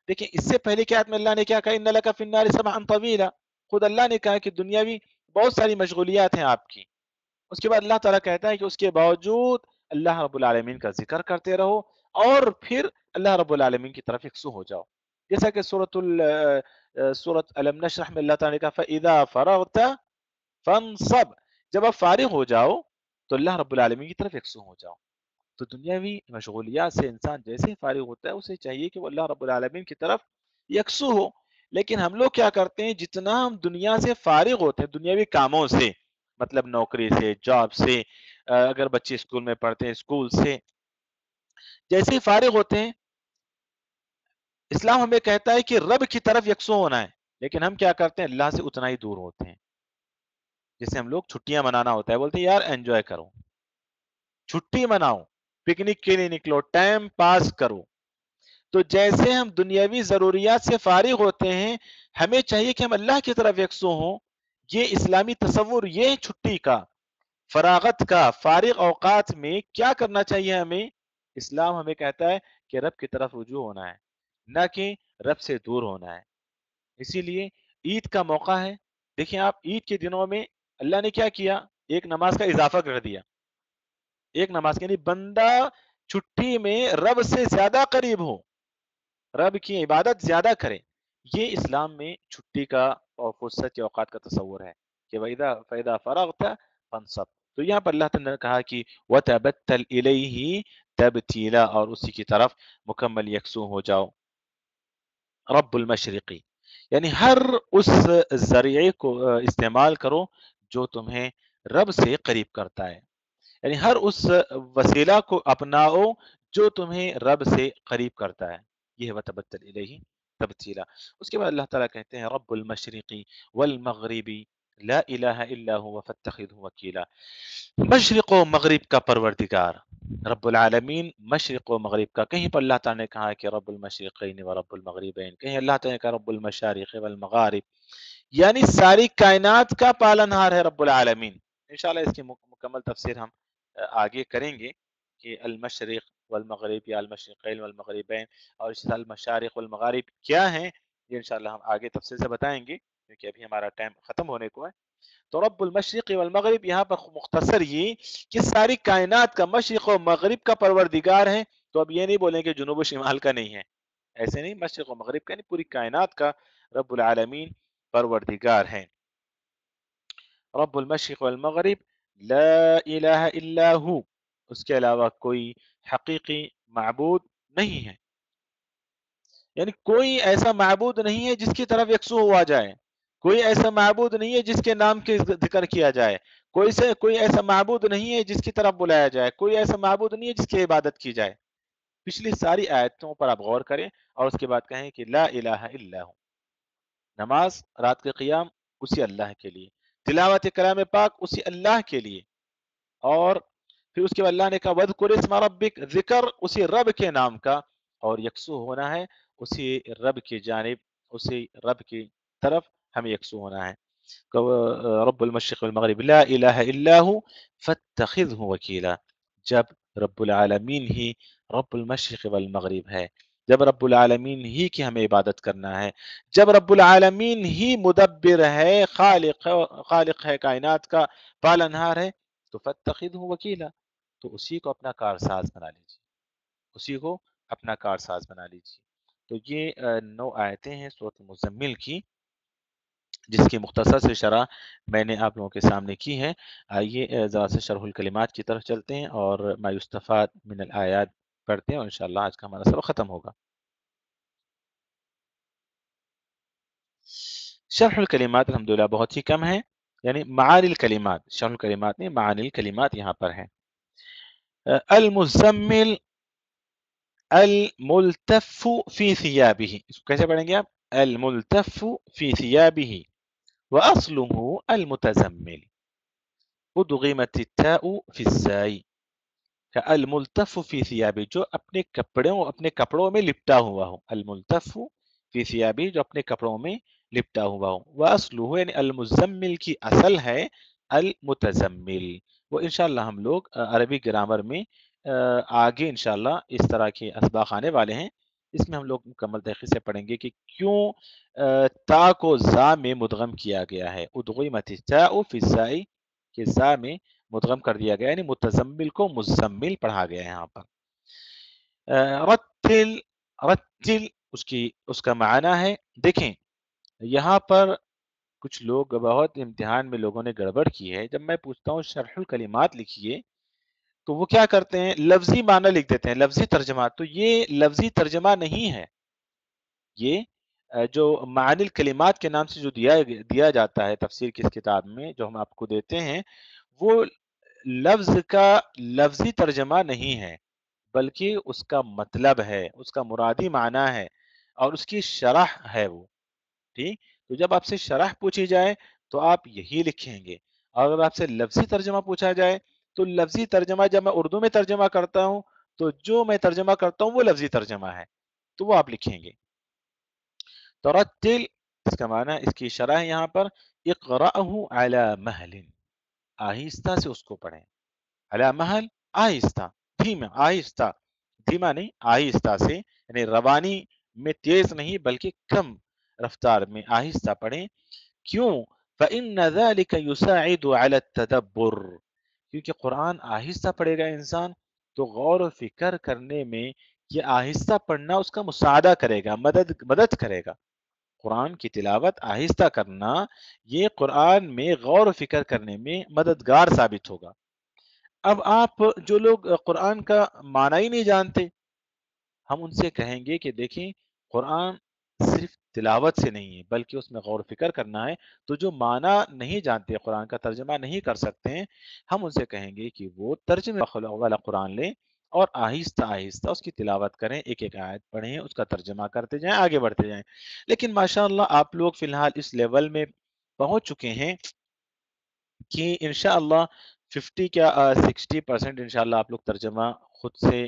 دیکھیں اس سے پہلے کی آیت میں اللہ نے کیا کہا، اِنَّ لَكَ فِي النَّارِ سَبْحًا طَوِيلًا، خود اللہ نے کہا کہ دنیاوی بہت ساری مشغولیات ہیں آپ کی، اس کے بعد اللہ تعالیٰ کہتا ہے کہ اس کے باوجود اللہ رب العالمین کا ذکر کرتے رہو اور پھر اللہ رب العالمین کی طرف یکسو ہو جاؤ، جیسا کہ سورۃ الم نشرح میں اللہ تعالیٰ نے کہا فَإِذَا فَرَغْتَ فَانصَبْ، جب آپ فارغ ہو جاؤ تو اللہ رب العالمین کی طرف یکسو ہو جاؤ۔ تو دنیاوی مشغولیات سے انسان جیسے ہی فارغ ہوتا ہے اسے چاہیے کہ وہ اللہ رب العالمین کی طرف یکسو ہو، لیکن ہم لوگ کیا کرتے ہیں، جتنا ہم دنیا سے فارغ ہوتے ہیں، دنیاوی کاموں سے، مطلب نوکری سے، جاب سے، اگر بچے اسکول میں پڑھتے ہیں اسکول سے، جیسے ہی فارغ ہوتے ہیں اسلام ہمیں کہتا ہے کہ رب کی طرف یکسو ہونا ہے، لیکن ہم کیا کرتے ہیں، اللہ سے اتنا ہی دور ہوتے ہیں۔ جیسے ہم لوگ چھٹیاں منانا ہوتا ہے، بولتے ہیں یار انجوائے کرو، چھٹی مناؤ، پکنک کے لیے نکلو، ٹائم پاس کرو، تو جیسے ہم دنیاوی ضروریات سے فارغ ہوتے ہیں ہمیں چاہیے کہ ہم اللہ کی طرف یکسو ہوں۔ یہ اسلامی تصور، یہ چھٹی کا، فراغت کا، فارغ اوقات میں کیا کرنا چاہیے ہمیں، اسلام ہمیں کہتا ہے کہ رب کی طرف رجوع ہونا ہے، نہ کہ رب سے دور ہونا ہے۔ اسی لیے عید کا موقع ہے، دیکھیں آپ عید کے دنوں میں اللہ نے کیا کیا، ایک نماز کا اضافہ کر دیا، ایک نماز یعنی بندہ چھٹی میں رب سے زیادہ قریب ہو، رب کی عبادت زیادہ کرے، یہ اسلام میں چھٹی کا اور فرصت کے اوقات کا تصور ہے کہ فَإِذَا فَرَغْتَ فَانصَبْ، تو یہاں پر اللہ تعالیٰ نے کہا کہ وَتَبَتَّلْ إِلَيْهِ تَبْتِيلًا، اور اسی کی طرف مکمل یکسو ہو جاؤ۔ رب المشرقی، یعنی ہر اس ذریعے کو استعمال کرو جو تمہیں رب سے قریب کرتا ہے، یعنی ہر اس وسیلہ کو اپناؤ جو تمہیں رب سے قریب کرتا ہے، یہ ہے وَتَبَتَّلْ إِلَيْهِ تبتیلا۔ اس کے بعد اللہ تعالیٰ کہتے ہیں رب المشرقی والمغربی لا الہ الا هو فاتخذه وکیلا، مشرق و مغرب کا پروردگار رب العالمین، مشرق و مغرب کا، کہیں پر اللہ تعالیٰ نے کہا کہ رب المشرقین و رب المغربین، کہیں اللہ تعالیٰ نے کہا رب المشارق والمغارب، یعنی ساری کائنات کا پالنہار ہے رب العالمین۔ انشاءاللہ اس کی مکمل تفسیر ہم آگے کریں گے کہ المشرق والمغرب یا المشرقین والمغربین اور اس المشارق والمغارب کیا ہیں، یہ انشاءاللہ ہم آگے تفصیل سے بتائیں گے کیونکہ ابھی ہمارا ٹائم ختم ہونے کو ہے۔ تو رب المشرق والمغرب یہاں پر مختصر یہ کہ ساری کائنات کا مشرق و مغرب کا پروردگار ہے، تو اب یہ نہیں بولیں کہ جنوب و شمال کا نہیں ہے، ایسے نہیں، مشرق و مغرب کا نہیں، پوری کائنات کا رب العالمین پروردگار ہے۔ رب المشرق والمغرب لا الہ الا ہو، اس کے علاوہ کوئی حقیقی معبود نہیں ہے، یعنی کوئی ایسا معبود نہیں ہے جس کی طرف یکسو ہوا جائے، کوئی ایسا معبود نہیں ہے جس کے نام کے ذکر کیا جائے، کوئی ایسا معبود نہیں ہے جس کی طرف بلایا جائے، کوئی ایسا معبود نہیں ہے جس کی عبادت کی جائے۔ پچھلی ساری آیتوں پر آپ غور کریں اور اس کے بعد کہیں کہ لا الہ الا ہو۔ نماز، رات کے قیام اسی اللہ کے لیے، تلاوت کلام پاک اسی اللہ کے لیے، اور پھر اس کے بعد اللہ نے کہا وَاذْكُرِ اسْمَ رَبِّكَ، ذکر اسی رب کے نام کا، اور یکسو ہونا ہے اسی رب کی جانب، اسی رب کی طرف ہمیں یکسو ہونا ہے۔ رب المشرق والمغرب لا الہ الا ہو فاتخذہ وکیلا، جب رب العالمین ہی رب المشرق والمغرب ہے، جب رب العالمین ہی کی ہمیں عبادت کرنا ہے، جب رب العالمین ہی مدبر ہے، خالق ہے کائنات کا، پالنہار ہے، تو فاتخذہ وکیلا، تو اسی کو اپنا کارساز بنا لیجیے، اسی کو اپنا کارساز بنا لیجیے۔ تو یہ 9 آیتیں ہیں سورۃ مزمل کی، جس کی مختصر سے شرح میں نے آپ لوگوں کے سامنے کی ہے۔ آئیے ذرا سے شرح الکلمات کی طرف چلتے ہیں اور ما یستفاد من الآیات پڑھتے ہیں، اور انشاءاللہ آج کا ہمارا سبق ختم ہوگا۔ شرح الکلمات الحمدللہ بہت ہی کم ہے، یعنی معانی الکلمات، شرح الکلمات نہیں، معانی الکلمات یہاں پر ہے۔ المزمل الملتف فی ثیابہ، اس کو کیسے پڑھیں گے آپ؟ الملتف فی ثیابہ وأصله المتزمل، ادغمت التاء في الزائی، الملتف فی ثیابی، جو اپنے کپڑوں میں لپٹا ہوا ہو، الملتف فی ثیابی، جو اپنے کپڑوں میں لپٹا ہوا ہو، وأصله یعنی المزمل کی اصل ہے المتزمل۔ وہ انشاءاللہ ہم لوگ عربی گرامر میں آگے انشاءاللہ اس طرح کے اسباق آنے والے ہیں، اس میں ہم لوگ مکمل طریقے سے پڑھیں گے کہ کیوں تا کو زا میں مدغم کیا گیا ہے، ادغمت التاء فی الزائی، کہ زا میں مدغم کر دیا گیا، یعنی متزمل کو مزمل پڑھا گیا ہے یہاں پر۔ رتل، رتل اس کا معنی ہے، دیکھیں یہاں پر کچھ لوگ بہت امتحان میں لوگوں نے گڑبڑ کی ہے، جب میں پوچھتا ہوں شرح الکلمات لکھیے تو وہ کیا کرتے ہیں، لفظی معنی لکھ دیتے ہیں، لفظی ترجمہ، تو یہ لفظی ترجمہ نہیں ہے، یہ جو معانی الکلمات کے نام سے جو دیا جاتا ہے تفسیر کی اس کتاب میں جو ہم آپ کو دیتے ہیں، وہ لفظ کا لفظی ترجمہ نہیں ہے، بلکہ اس کا مطلب ہے، اس کا مرادی معنی ہے، اور اس کی شرح ہے وہ، ٹھیک؟ تو جب آپ سے شرح پوچھی جائے تو آپ یہی لکھیں گے، اور اگر آپ سے لفظی ترجمہ پوچھا جائے تو لفظی ترجمہ جب میں اردو میں ترجمہ کرتا ہوں تو جو میں ترجمہ کرتا ہوں وہ لفظی ترجمہ ہے، تو وہ آپ لکھیں گے۔ ترتل، اس کا معنی، اس کی شرح ہے یہاں پر اقرأہ علی مہل، آہستہ سے اس کو پڑھیں، علی محل، آہستہ، دھیما، آہستہ، دھیما نہیں، آہستہ سے، یعنی روانی میں تیز نہیں بلکہ کم رفتار میں آہستہ پڑھیں۔ کیوں؟ فَإِنَّ ذَلِكَ يُسَاعِدُ عَلَى التَّدَبُّرِ، کیونکہ قرآن آہستہ پڑھے گا انسان تو غور و فکر کرنے میں یہ آہستہ پڑھنا اس کا مساعدہ کرے گا، مدد کرے گا۔ قرآن کی تلاوت آہستہ کرنا یہ قرآن میں غور و فکر کرنے میں مددگار ثابت ہوگا۔ اب آپ جو لوگ قرآن کا معنی ہی نہیں جانتے، ہم ان سے کہیں گے کہ دیکھیں قرآن صرف تلاوت سے نہیں ہے بلکہ اس میں غور و فکر کرنا ہے، تو جو معنی نہیں جانتے، قرآن کا ترجمہ نہیں کر سکتے ہیں، ہم ان سے کہیں گے کہ وہ ترجمہ والا قرآن لیں اور آہستہ آہستہ اس کی تلاوت کریں، ایک ایک آیت پڑھیں، اس کا ترجمہ کرتے جائیں، آگے بڑھتے جائیں۔ لیکن ماشاءاللہ آپ لوگ فی الحال اس لیول میں پہنچ چکے ہیں کہ انشاءاللہ 50 کیا 60% انشاءاللہ آپ لوگ ترجمہ خود سے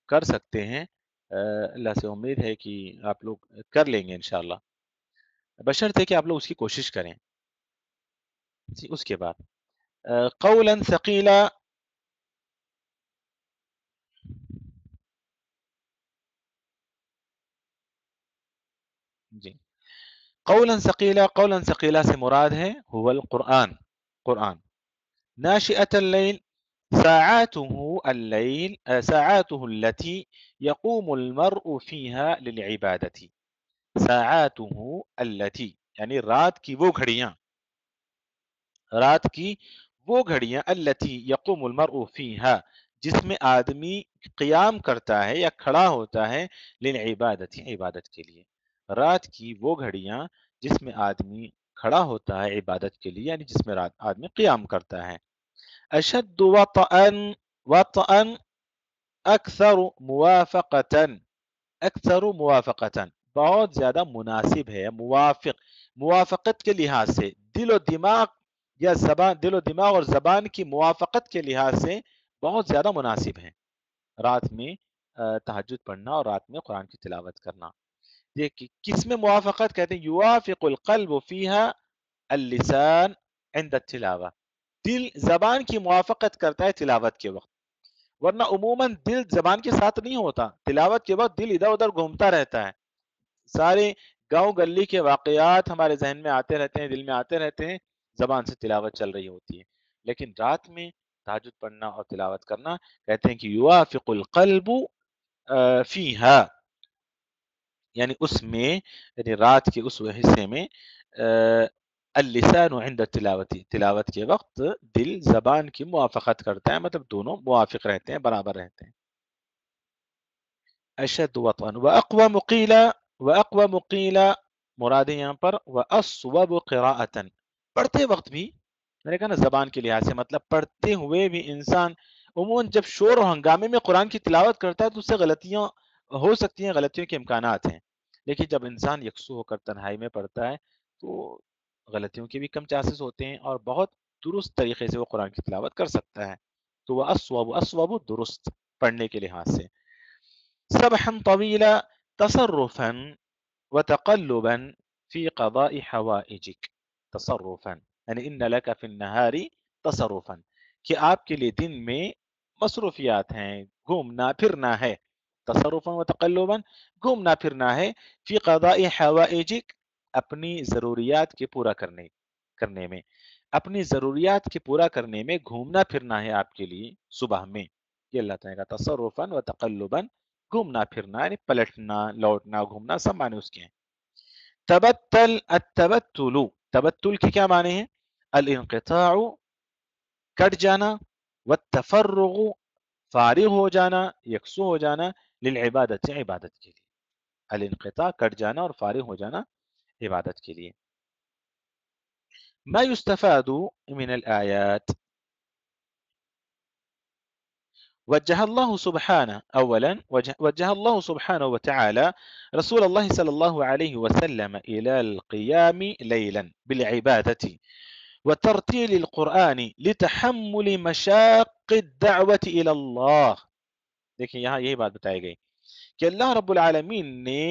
کر سکتے ہیں۔ اللہ سے امید ہے کہ آپ لوگ کر لیں گے انشاءاللہ، بشرط ہے کہ آپ لوگ اس کی کوشش کریں۔ جی، اس کے بعد قولا ثقیلا، جی، قولا ثقیلا سے مراد ہے هو القرآن، قرآن، ناشئة الليل، ساعاته التي يقوم المرء فيها للعبادة، ساعاته التي یعنی رات کی وہ گھڑیاں التي يقوم المرء فيها جس میں آدمی قیام کرتا ہے یا کھڑا ہوتا ہے للعبادت، عبادت کے لیے، رات کی وہ گھڑیاں جس میں آدمی کھڑا ہوتا ہے عبادت کے لیے، یعنی جس میں آدمی قیام کرتا ہے. اشد وطئن، وطئن اکثر موافقتاً، اکثر موافقتاً بہت زیادہ مناسب ہے، موافق، موافقت کے لحاظ سے، دل و دماغ یا زبان، دل و دماغ اور زبان کی موافقت کے لحاظ سے بہت زیادہ مناسب ہے رات میں تہجد پڑھنا اور رات میں قرآن کی تلاوت کرنا. یہ کس میں موافقت کہتے ہیں؟ یوافق القلب فیہا اللسان عند التلاوہ، دل زبان کی موافقت کرتا ہے تلاوت کے وقت، ورنہ عموماً دل زبان کے ساتھ نہیں ہوتا، تلاوت کے وقت دل ادھر ادھر گھومتا رہتا ہے، سارے گاؤں گلی کے واقعات ہمارے ذہن میں آتے رہتے ہیں، دل میں آتے رہتے ہیں، زبان سے تلاوت چل رہی ہوتی ہے. لیکن رات میں تہجد پڑھنا اور تلاوت کرنا، کہتے ہیں کہ یوافق القلب فیہا، یعنی اس میں، یعنی رات کے اس حصے میں اللسان عند التلاوتی، تلاوت کے وقت دل زبان کی موافقت کرتا ہے، مطلب دونوں موافق رہتے ہیں، برابر رہتے ہیں. اشد وطن واقوم قیلا، واقوم قیلا مراد ہے یہاں پر واصوب قراءة، پڑھتے وقت بھی، میں نے کہا نا زبان کے لحاظ سے، مطلب پڑھتے ہوئے بھی انسان عموماً جب شور و ہنگامے میں قرآن کی تلاوت کرتا ہے تو اس سے غلطیاں ہو سکتی ہیں، غلطیوں کے امکانات ہیں، لیکن جب انسان یکسو ہو کر تنہائی میں پڑھتا ہے تو غلطیوں کے بھی کم چانسز ہوتے ہیں اور بہت درست طریقے سے وہ قرآن کی تلاوت کر سکتا ہے. تو وہ اسوب، اسوب درست پڑھنے کے لحاظ سے. سبحا طویلا تصرفا وتقلبا في قضاء حوائجك، تصرفا یعنی ان لك في النهار تصرفا، کہ آپ کے لیے دن میں مصروفیات ہیں، گھومنا پھرنا ہے، تصرفا و تقلبا، گھومنا پھرنا ہے، فی قضاء حوائجک، اپنی ضروریات کے پورا کرنے میں، اپنی ضروریات کے پورا کرنے میں گھومنا پھرنا ہے آپ کے لیے صبح میں. یہ اللہ تعالیٰ کا تصرفا و تقلبا، گھومنا پھرنا یعنی پلٹنا لوٹنا گھومنا سب معنی اس کے ہیں. تبتل، التبتل، تبتل کے کیا معنی ہیں؟ الانقطاع، کٹ جانا، والتفرغ، فارغ ہو جانا، یکسو ہو جانا، للعبادت، عبادت کے لیے. الانقطاع کٹ جانا اور فارغ ہو جانا عبادت کے لیے. ما يستفاد من الآيات، وجه الله سبحانه، أولا وجه الله سبحانه وتعالى رسول الله صلى الله عليه وسلم إلى القيام ليلا بالعبادة وترتيل القرآن لتحمل مشاق الدعوة إلى الله. دیکھیں یہاں یہی بات بتائی گئی کہ اللہ رب العالمین نے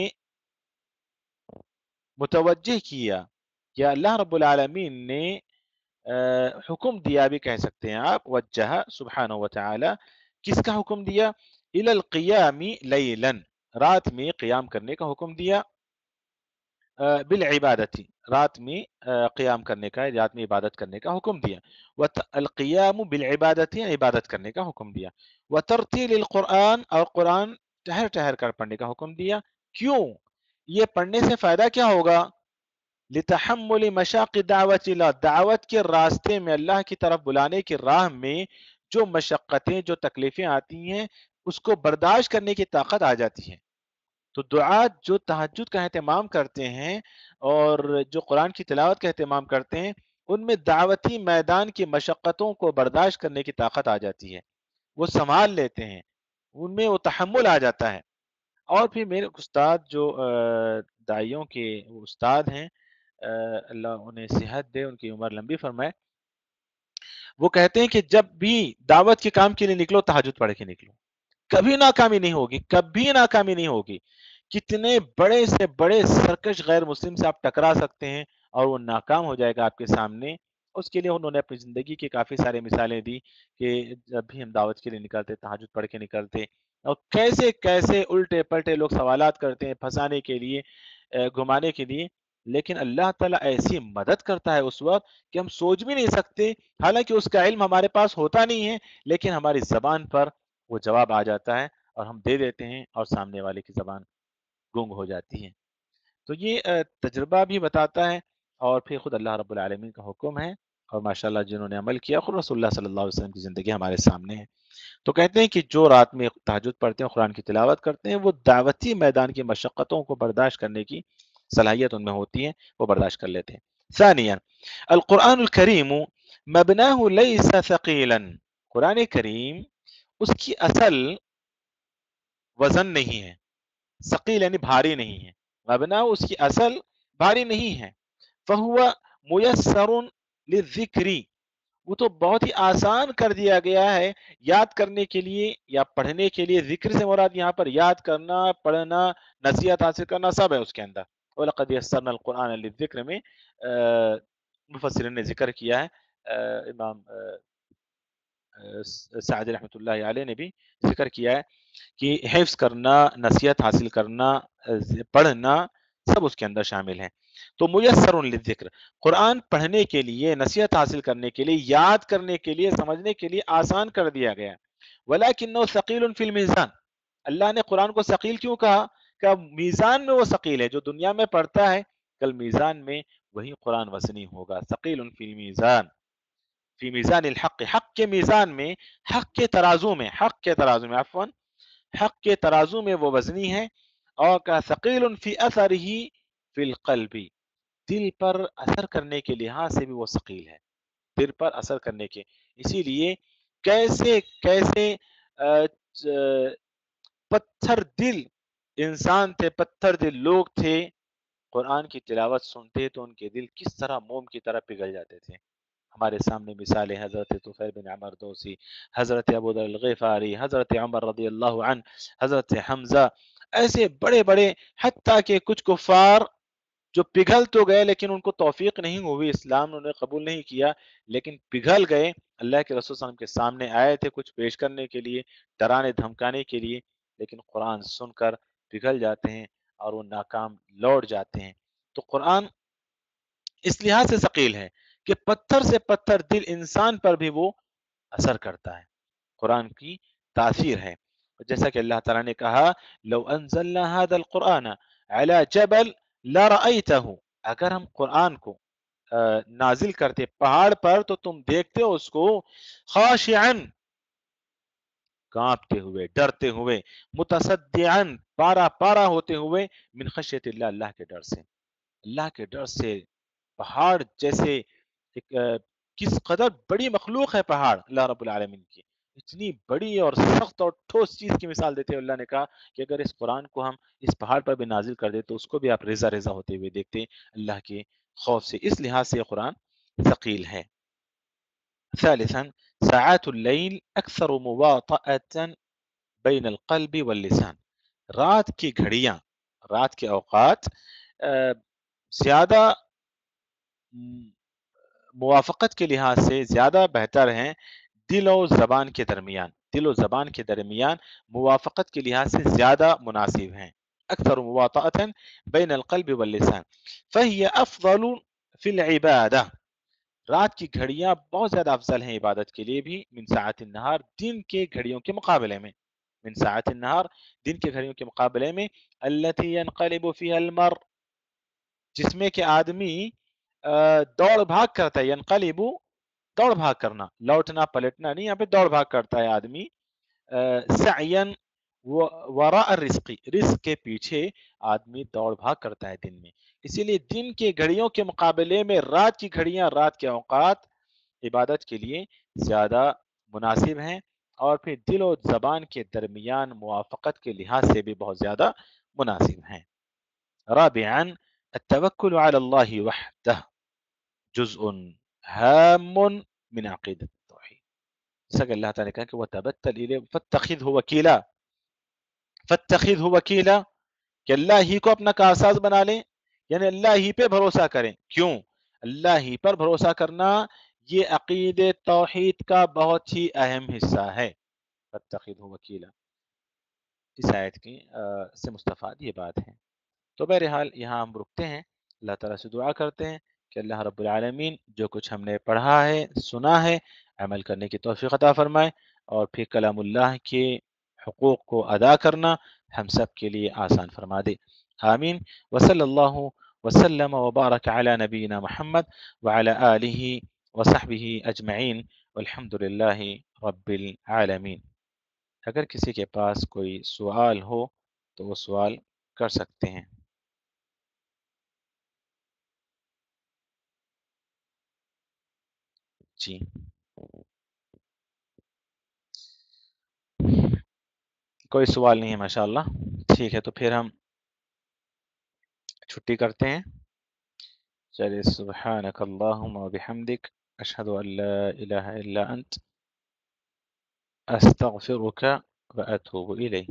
متوجہ کیا، یا اللہ رب العالمین نے حکم دیا بھی کہہ سکتے ہیں آپ، وجہ سبحانہ وتعالی، کس کا حکم دیا؟ الی القیام لیلا، رات میں قیام کرنے کا حکم دیا، بالعبادتی، رات میں قیام کرنے کا، رات میں عبادت کرنے کا حکم دیا. القیام بالعبادتی، عبادت کرنے کا حکم دیا. وترتیل القرآن، اور قرآن ٹہر ٹہر کر پڑھنے کا حکم دیا. کیوں؟ یہ پڑھنے سے فائدہ کیا ہوگا؟ لتحمل مشاق دعوت اللہ، دعوت کے راستے میں، اللہ کی طرف بلانے کی راہ میں جو مشقتیں، جو تکلیفیں آتی ہیں، اس کو برداشت کرنے کی طاقت آ جاتی ہے. تو دعات جو تہجد کا اہتمام کرتے ہیں اور جو قرآن کی تلاوت کا اہتمام کرتے ہیں، ان میں دعوتی میدان کی مشقتوں کو برداشت کرنے کی طاقت آ جاتی ہے، وہ سنبھال لیتے ہیں، ان میں وہ تحمل آ جاتا ہے. اور پھر میرے استاد جو دائیوں کے استاد ہیں، اللہ انہیں صحت دے، ان کی عمر لمبی فرمائے، وہ کہتے ہیں کہ جب بھی دعوت کے کام کے لیے نکلو تہجد پڑھ کے نکلو، کبھی ناکامی نہیں ہوگی، کبھی ناکامی نہیں ہوگی. کتنے بڑے سے بڑے سرکش غیر مسلم سے آپ ٹکرا سکتے ہیں اور وہ ناکام ہو جائے گا آپ کے سامنے. اس کے لیے انہوں نے اپنی زندگی کی کافی سارے مثالیں دی کہ جب بھی ہم دعوت کے لیے نکلتے، تہجد پڑھ کے نکلتے، اور کیسے کیسے الٹے پلٹے لوگ سوالات کرتے ہیں پھنسانے کے لیے، گھمانے کے لیے، لیکن اللہ تعالیٰ ایسی مدد کرتا ہے اس وقت کہ ہم سوچ بھی نہیں سکتے، حالانکہ اس کا علم ہمارے پاس ہوتا نہیں ہے، لیکن ہماری زبان پر وہ جواب آ جاتا ہے اور ہم دے دیتے ہیں اور سامنے والے کی زبان گنگ ہو جاتی ہے. تو یہ تجربہ بھی بتاتا ہے، اور پھر خود اللہ رب العالمین کا حکم ہے، اور ماشاءاللہ جنہوں نے عمل کیا، خود رسول اللہ صلی اللہ علیہ وسلم کی زندگی ہمارے سامنے ہے. تو کہتے ہیں کہ جو رات میں تہجد پڑھتے ہیں، قرآن کی تلاوت کرتے ہیں، وہ دعوتی میدان کی مشقتوں کو برداشت کرنے کی صلاحیت ان میں ہوتی ہے، وہ برداشت کر لیتے ہیں۔ ثانیاً القرآن الکریم مبناہ لیس ثقیلا، قرآن کریم اس کی اصل وزن نہیں ہے، ثقیل یعنی بھاری نہیں ہے، مبنا اس کی اصل بھاری نہیں ہے، فہو میسر للذکر، وہ تو بہت ہی آسان کر دیا گیا ہے یاد کرنے کے لیے یا پڑھنے کے لیے۔ ذکر سے مراد یہاں پر یاد کرنا، پڑھنا، نصیحت حاصل کرنا سب ہے اس کے اندر۔ وَلَقَدْ يَسَّرْنَا الْقُرْآنَ لِلذِّكْرِ میں مفسرین نے ذکر کیا ہے، امام سعدی رحمۃ اللہ علیہ نے بھی ذکر کیا ہے کہ حفظ کرنا، نصیحت حاصل کرنا، پڑھنا سب اس کے اندر شامل ہیں۔ تو میسر للذکر، قرآن پڑھنے کے لیے، نصیحت حاصل کرنے کے لیے، یاد کرنے کے لیے، سمجھنے کے لیے آسان کر دیا گیا ہے۔ وَلَكِنَّهُ ثَقِيلٌ فِي الْمِيزَانِ، اللہ نے قرآن کو ثقیل کیوں کہا؟ کہ میزان میں وہ ثقیل ہے، جو دنیا میں پڑھتا ہے کل میزان میں وہی قرآن وزنی ہوگا۔ ثقیل فی المیزان، فی میزان الحق، حق کے میزان میں، حق کے ترازو میں، حق کے ترازو میں عفواً، حق کے ترازو میں وہ وزنی ہے۔ اور کا ثقیل فی اثرہ فی القلب، دل پر اثر کرنے کے لحاظ سے بھی وہ ثقیل ہے، دل پر اثر کرنے کے، اسی لیے کیسے کیسے پتھر دل انسان تھے، پتھر دل لوگ تھے، قرآن کی تلاوت سنتے تو ان کے دل کس طرح موم کی طرح پگھل جاتے تھے۔ ہمارے سامنے مثالیں حضرت طفیل بن عمر دوسی، حضرت ابو ذر الغفاری، حضرت عمر رضی اللہ عنہ، حضرت حمزہ، ایسے بڑے بڑے، حتیٰ کہ کچھ کفار جو پگھل تو گئے لیکن ان کو توفیق نہیں ہوئی، اسلام انہوں نے قبول نہیں کیا، لیکن پگھل گئے، اللہ کے رسول صلی اللہ علیہ وسلم کے سامنے آئے تھے کچھ پیش کرنے کے لیے، ڈرانے دھمکانے کے لیے، لیکن قرآن سن کر پگھل جاتے ہیں اور وہ ناکام لوٹ جاتے ہیں۔ تو قرآن اس لحاظ سے ثقیل ہے کہ پتھر سے پتھر دل انسان پر بھی وہ اثر کرتا ہے، قرآن کی تاثیر ہے۔ جیسا کہ اللہ تعالیٰ نے کہا لو انزلنا هذا القرآن على جبل لرأيته، اگر ہم قرآن کو نازل کرتے پہاڑ پر تو تم دیکھتے ہو اس کو خاشعا، کانپتے ہوئے، ڈرتے ہوئے، متصدعا، پارا پارا ہوتے ہوئے، من خشیت اللہ، اللہ کے ڈر سے، اللہ کے ڈر سے۔ پہاڑ جیسے ایک کس قدر بڑی مخلوق ہے پہاڑ اللہ رب العالمین کی، اتنی بڑی اور سخت اور ٹھوس چیز کی مثال دیتے ہوئے اللہ نے کہا کہ اگر اس قرآن کو ہم اس پہاڑ پر بھی نازل کر دیں تو اس کو بھی آپ ریزہ ریزہ ہوتے ہوئے دیکھتے اللہ کے خوف سے۔ اس لحاظ سے یہ قرآن ثقیل ہے۔ ثالثا ساعات اللیل اکثر مواطأة بین القلب واللسان، رات کی گھڑیاں، رات کے اوقات زیادہ موافقت کے لحاظ سے زیادہ بہتر ہیں دل و زبان کے درمیان، دل و زبان کے درمیان موافقت کے لحاظ سے زیادہ مناسب ہیں، اکثر مواطأة بین القلب واللسان فہی افضل فی العبادہ، رات کی گھڑیاں بہت زیادہ افضل ہیں عبادت کے لیے بھی، من ساعت النہار، دن کے گھڑیوں کے مقابلے میں، من ساعت النہار، دن کے گھڑیوں کے مقابلے میں، التي ينقلب فيها المرء، جس میں کہ آدمی دوڑ بھاگ کرتا ہے، ینقلب دوڑ بھاگ کرنا، لوٹنا پلٹنا نہیں، یہاں پہ دوڑ بھاگ کرتا ہے آدمی، سعین وراء الرزق، رزق کے پیچھے آدمی دوڑ بھاگ کرتا ہے دن میں، اسی لیے دن کے گھڑیوں کے مقابلے میں رات کی گھڑیاں، رات کے اوقات عبادت کے لیے زیادہ مناسب ہیں، اور پھر دل و زبان کے درمیان موافقت کے لحاظ سے بھی بہت زیادہ مناسب ہیں۔ رابعا التوکل علی اللہ وحدہ جزء ہام من عقیدۃ التوحید، جیسا کہ اللہ تعالیٰ نے کہا کہ وَتَبَتَّلْ إِلَيْهِ فَاتَّخِذْهُ وَكِيلًا، فَاتَّخِذْهُ وَكِيلًا، کہ اللہ ہی کو اپنا کارساز بنا لیں، یعنی اللہ ہی پہ بھروسہ کریں۔ کیوں؟ اللہ ہی پر بھروسہ کرنا یہ عقید توحید کا بہت ہی اہم حصہ ہے۔ فَاتَّخِذْهُ وَكِيلًا، اس آیت کی سے مستفاد یہ بات ہے۔ تو بہرحال یہاں ہم رکتے ہیں، اللہ تعالیٰ سے دعا کرتے ہیں کہ اللہ رب العالمین جو کچھ ہم نے پڑھا ہے، سنا ہے، عمل کرنے کی توفیق عطا فرمائے، اور پھر کلام اللہ کے حقوق کو ادا کرنا ہم سب کے لیے آسان فرما دے، آمین۔ وصلی اللہ وسلم وبارک علی نبینا محمد وعلی آلہ وصحبہ اجمعین والحمد للہ رب العالمین۔ اگر کسی کے پاس کوئی سوال ہو تو وہ سوال کر سکتے ہیں۔ جی کوئی سوال نہیں ہے ماشاء اللہ. ٹھیک ہے تو پھر ہم چھٹی کرتے ہیں. چلیے سبحانک اللہم و بحمدک اشہد ان لا الہ الا انت استغفرک و اتوب الیک.